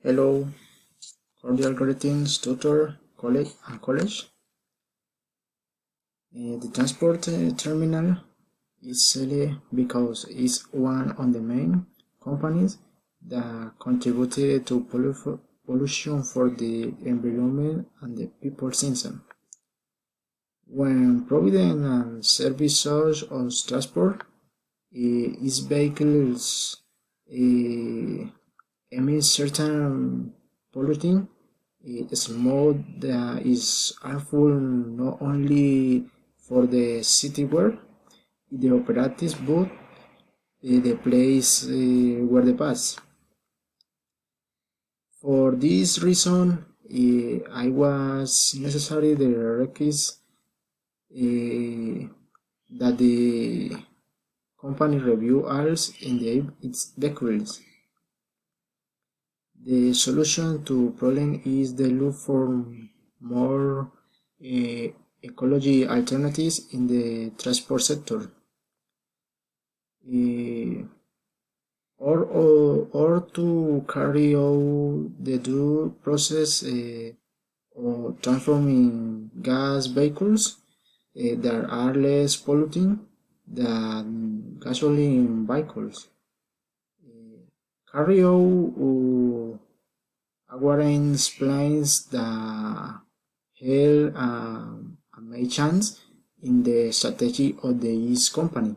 Hello, cordial greetings, tutor, colleague, and college. The transport terminal is silly because it's one of the main companies that contributed to pollution for the environment and the people system. When providing a service source of transport, its vehicles emit certain polluting smoke that is harmful not only for the city where the operatives but the place where they pass. For this reason, I was necessary the request that the company review errors in its vehicles. The solution to problem is the look for more ecology alternatives in the transport sector, or to carry out the due process of transforming gas vehicles that are less polluting than gasoline vehicles. Carry out Warren explains the hell may chance in the strategy of the East Company.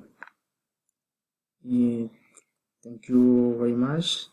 Thank you very much.